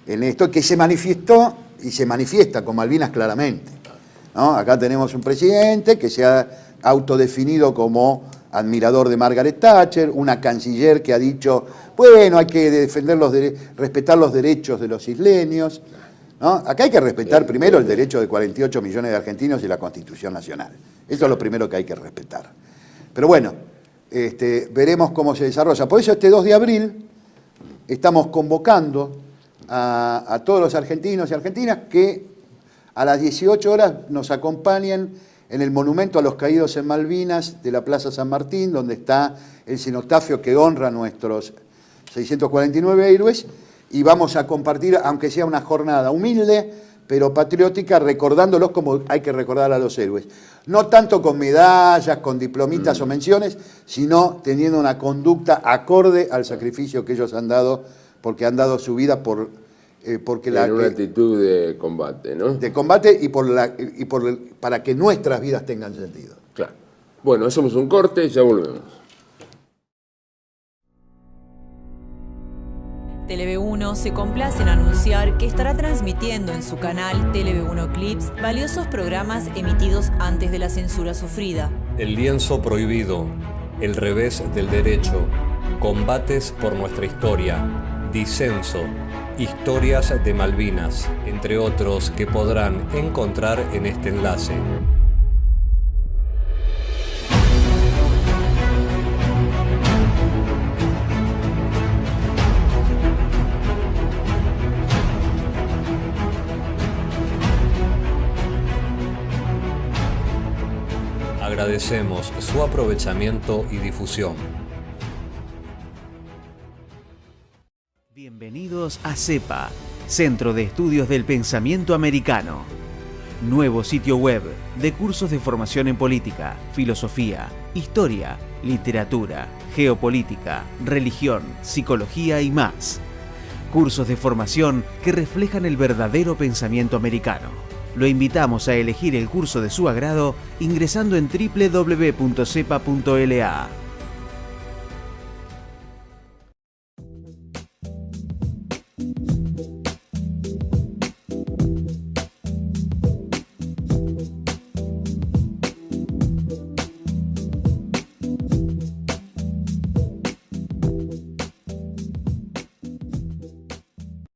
en esto, que se manifestó y se manifiesta con Malvinas claramente, ¿no? Acá tenemos un presidente que se ha autodefinido como admirador de Margaret Thatcher, una canciller que ha dicho, bueno, hay que defender respetar los derechos de los isleños, ¿no? Acá hay que respetar primero el derecho de 48 millones de argentinos y la Constitución Nacional. Eso es lo primero que hay que respetar. Pero bueno, veremos cómo se desarrolla. Por eso este 2 de abril estamos convocando a todos los argentinos y argentinas que a las 18 horas nos acompañen en el monumento a los caídos en Malvinas de la Plaza San Martín, donde está el cenotafio que honra a nuestros 649 héroes, y vamos a compartir, aunque sea una jornada humilde, pero patriótica, recordándolos como hay que recordar a los héroes. No tanto con medallas, con diplomitas o menciones, sino teniendo una conducta acorde al sacrificio que ellos han dado, porque han dado su vida porque en una actitud de combate, ¿no? De combate para que nuestras vidas tengan sentido. Claro. Bueno, hacemos un corte y ya volvemos. Tele-V1 se complace en anunciar que estará transmitiendo en su canal Tele-V1 Clips valiosos programas emitidos antes de la censura sufrida. El lienzo prohibido, El revés del derecho, Combates por nuestra historia, Disenso, Historias de Malvinas, entre otros que podrán encontrar en este enlace. Agradecemos su aprovechamiento y difusión. Bienvenidos a CEPA, Centro de Estudios del Pensamiento Americano. Nuevo sitio web de cursos de formación en política, filosofía, historia, literatura, geopolítica, religión, psicología y más. Cursos de formación que reflejan el verdadero pensamiento americano. Lo invitamos a elegir el curso de su agrado ingresando en www.cepa.la.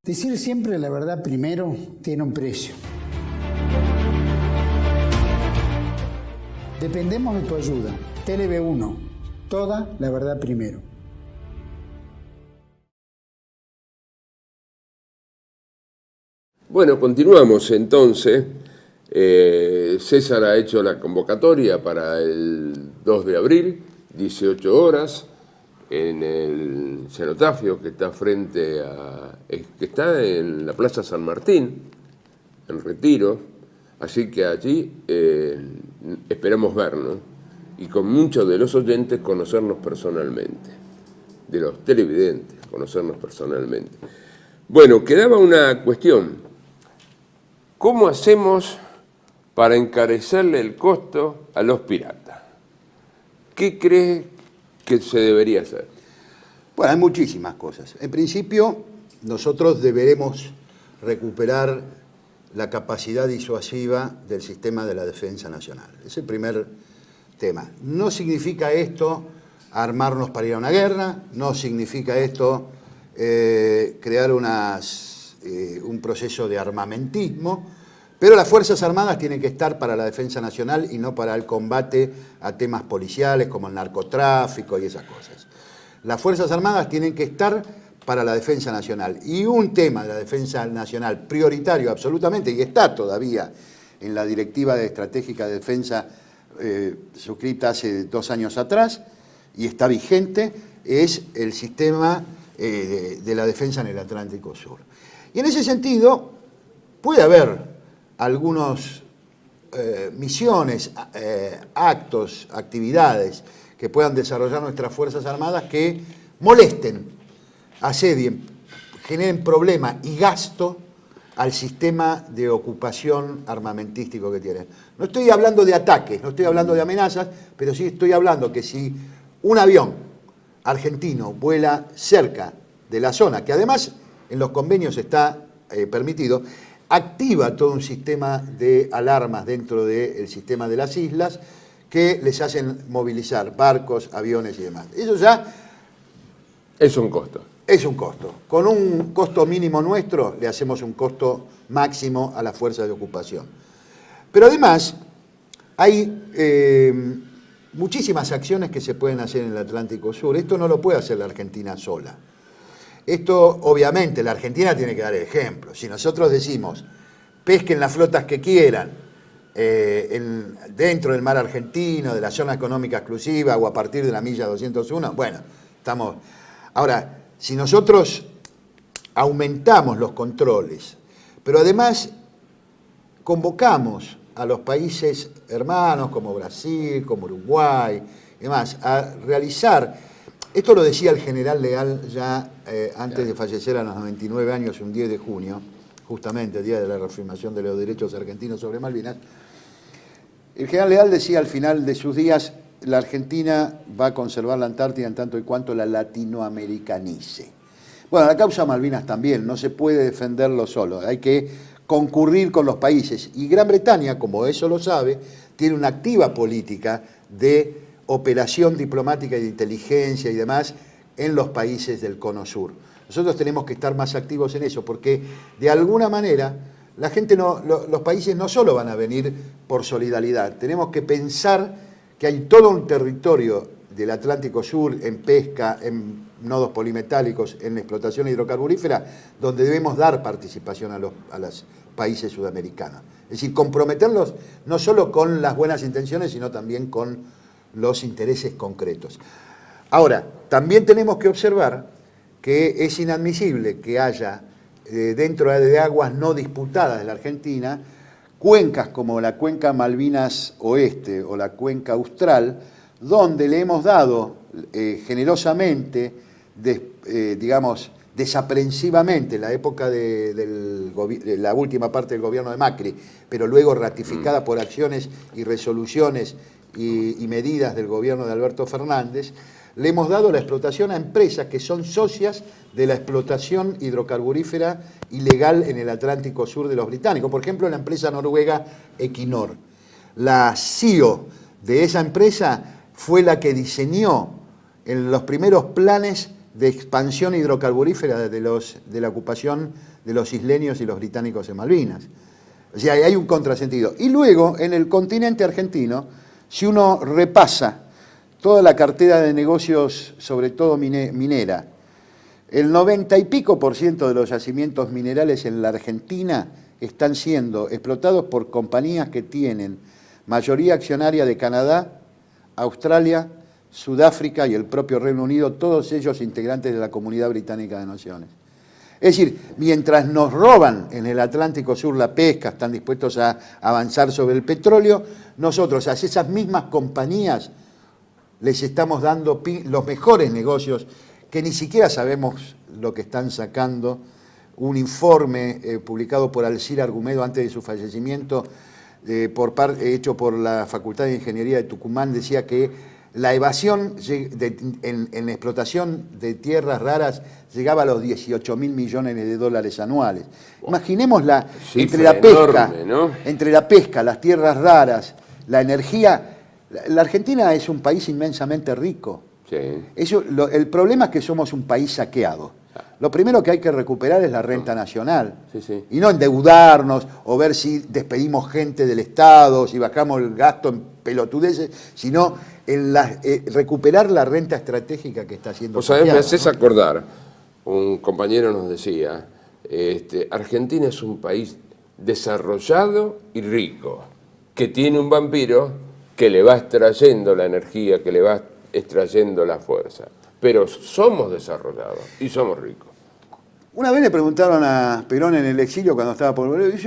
Decir siempre la verdad primero tiene un precio. Dependemos de tu ayuda. TLB1, toda la verdad primero. Bueno, continuamos entonces. César ha hecho la convocatoria para el 2 de abril, 18 horas, en el cenotafio que está que está en la Plaza San Martín, en Retiro. Así que allí esperamos vernos y con muchos de los oyentes conocernos personalmente, de los televidentes, conocernos personalmente. Bueno, quedaba una cuestión. ¿Cómo hacemos para encarecerle el costo a los piratas? ¿Qué crees que se debería hacer? Bueno, hay muchísimas cosas. En principio, nosotros deberemos recuperar la capacidad disuasiva del sistema de la defensa nacional. Es el primer tema. No significa esto armarnos para ir a una guerra, no significa esto crear un proceso de armamentismo, pero las Fuerzas Armadas tienen que estar para la defensa nacional y no para el combate a temas policiales como el narcotráfico y esas cosas. Las Fuerzas Armadas tienen que estar para la defensa nacional. Y un tema de la defensa nacional prioritario absolutamente, y está todavía en la Directiva Estratégica de Defensa suscrita hace 2 años atrás, y está vigente, es el sistema de la defensa en el Atlántico Sur. Y en ese sentido puede haber algunas misiones, actos, actividades que puedan desarrollar nuestras Fuerzas Armadas que molesten, asedien, generen problema y gasto al sistema de ocupación armamentístico que tienen. No estoy hablando de ataques, no estoy hablando de amenazas, pero sí estoy hablando que si un avión argentino vuela cerca de la zona, que además en los convenios está permitido, activa todo un sistema de alarmas dentro del sistema de las islas que les hacen movilizar barcos, aviones y demás. Eso ya es un costo. Es un costo. Con un costo mínimo nuestro le hacemos un costo máximo a la fuerza de ocupación. Pero además hay muchísimas acciones que se pueden hacer en el Atlántico Sur. Esto no lo puede hacer la Argentina sola. Esto, obviamente, la Argentina tiene que dar el ejemplo. Si nosotros decimos, pesquen las flotas que quieran dentro del mar argentino, de la zona económica exclusiva o a partir de la milla 201, bueno, estamos... Ahora, si nosotros aumentamos los controles, pero además convocamos a los países hermanos como Brasil, como Uruguay y demás, a realizar... Esto lo decía el general Leal ya antes de fallecer a los 99 años, un 10 de junio, justamente el día de la reafirmación de los derechos argentinos sobre Malvinas. El general Leal decía al final de sus días, la Argentina va a conservar la Antártida en tanto y cuanto la latinoamericanice. Bueno, la causa Malvinas también, no se puede defenderlo solo, hay que concurrir con los países. Y Gran Bretaña, como eso lo sabe, tiene una activa política de operación diplomática y de inteligencia y demás en los países del Cono Sur. Nosotros tenemos que estar más activos en eso, porque de alguna manera la gente los países no solo van a venir por solidaridad, tenemos que pensar que hay todo un territorio del Atlántico Sur en pesca, en nodos polimetálicos, en explotación hidrocarburífera, donde debemos dar participación a los países sudamericanos. Es decir, comprometerlos no solo con las buenas intenciones, sino también con los intereses concretos. Ahora, también tenemos que observar que es inadmisible que haya dentro de aguas no disputadas de la Argentina cuencas como la cuenca Malvinas Oeste o la cuenca Austral, donde le hemos dado generosamente, digamos, desaprensivamente en la época de la última parte del gobierno de Macri, pero luego ratificada por acciones y resoluciones y medidas del gobierno de Alberto Fernández, le hemos dado la explotación a empresas que son socias de la explotación hidrocarburífera ilegal en el Atlántico Sur de los británicos. Por ejemplo, la empresa noruega Equinor. La CEO de esa empresa fue la que diseñó en los primeros planes de expansión hidrocarburífera de la ocupación de los isleños y los británicos en Malvinas. O sea, hay un contrasentido. Y luego, en el continente argentino, si uno repasa toda la cartera de negocios, sobre todo minera, el 90 y pico % de los yacimientos minerales en la Argentina están siendo explotados por compañías que tienen mayoría accionaria de Canadá, Australia, Sudáfrica y el propio Reino Unido, todos ellos integrantes de la Comunidad Británica de Naciones. Es decir, mientras nos roban en el Atlántico Sur la pesca, están dispuestos a avanzar sobre el petróleo, nosotros a esas mismas compañías les estamos dando los mejores negocios que ni siquiera sabemos lo que están sacando. Un informe publicado por Alcira Argumedo antes de su fallecimiento, hecho por la Facultad de Ingeniería de Tucumán, decía que la evasión en explotación de tierras raras llegaba a los 18.000 millones de dólares anuales. Wow. Imaginémosla, entre la pesca, enorme, ¿no? Entre la pesca, las tierras raras, la energía. La Argentina es un país inmensamente rico. Sí. El problema es que somos un país saqueado. Lo primero que hay que recuperar es la renta nacional. Sí, sí. Y no endeudarnos o ver si despedimos gente del Estado, si bajamos el gasto en pelotudeces, sino recuperar la renta estratégica que está haciendo. Vos sabés, me haces acordar, un compañero nos decía, Argentina es un país desarrollado y rico, que tiene un vampiro que le va extrayendo la energía, que le va extrayendo la fuerza. Pero somos desarrollados y somos ricos. Una vez le preguntaron a Perón en el exilio cuando estaba por volver,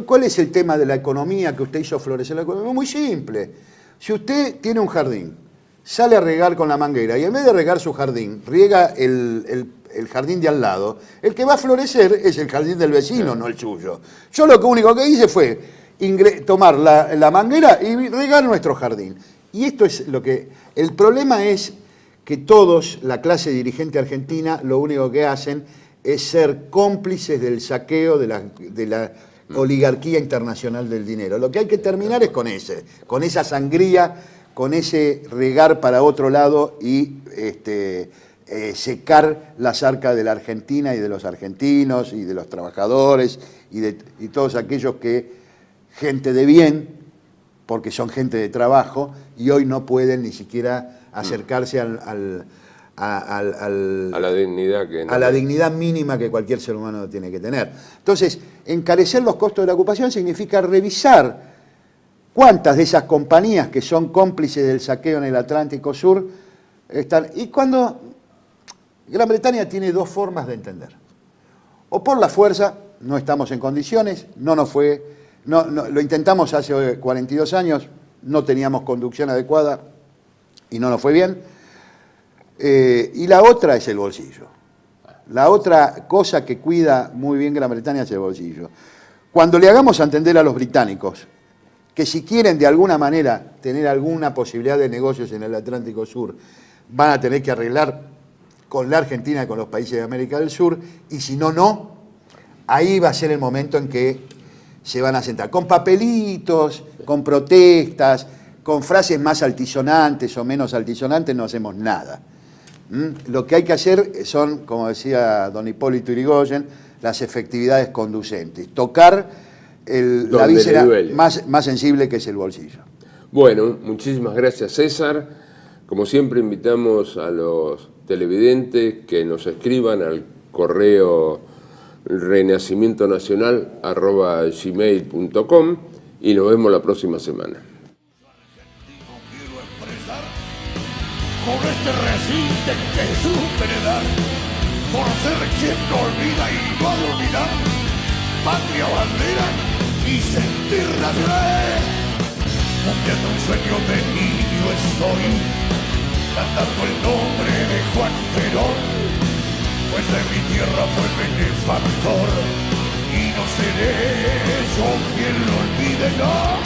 ¿cuál es el tema de la economía que usted hizo florecer la economía? Muy simple. Si usted tiene un jardín, sale a regar con la manguera y en vez de regar su jardín, riega el jardín de al lado, el que va a florecer es el jardín del vecino, no el suyo. Yo lo único que hice fue tomar la manguera y regar nuestro jardín. Y esto es lo que... El problema es que todos, la clase dirigente argentina, lo único que hacen es ser cómplices del saqueo de la oligarquía internacional del dinero. Lo que hay que terminar es con esa sangría, con ese regar para otro lado y secar las arcas de la Argentina y de los argentinos y de los trabajadores y todos aquellos que, gente de bien, porque son gente de trabajo, y hoy no pueden ni siquiera acercarse a la dignidad mínima que cualquier ser humano tiene que tener. Entonces, encarecer los costos de la ocupación significa revisar cuántas de esas compañías que son cómplices del saqueo en el Atlántico Sur están... Y cuando Gran Bretaña tiene dos formas de entender. O por la fuerza, no estamos en condiciones, lo intentamos hace 42 años, no teníamos conducción adecuada y no nos fue bien. Y la otra es el bolsillo. La otra cosa que cuida muy bien Gran Bretaña es el bolsillo. Cuando le hagamos entender a los británicos que si quieren de alguna manera tener alguna posibilidad de negocios en el Atlántico Sur, van a tener que arreglar con la Argentina y con los países de América del Sur, y si no, no, ahí va a ser el momento en que se van a sentar. Con papelitos, con protestas, con frases más altisonantes o menos altisonantes, no hacemos nada. Lo que hay que hacer son, como decía don Hipólito Yrigoyen, las efectividades conducentes. Tocar la víscera más sensible, que es el bolsillo. Bueno, muchísimas gracias, César. Como siempre, invitamos a los televidentes que nos escriban al correo renacimientonacional@gmail.com y nos vemos la próxima semana. Con este resiste que supe dar, por ser quien no olvida y no ha de olvidar, patria, bandera y sentir nacional. Cumpliendo un sueño de niño estoy, cantando el nombre de Juan Perón. pues de mi tierra fue benefactor y no seré yo quien lo olvide, no.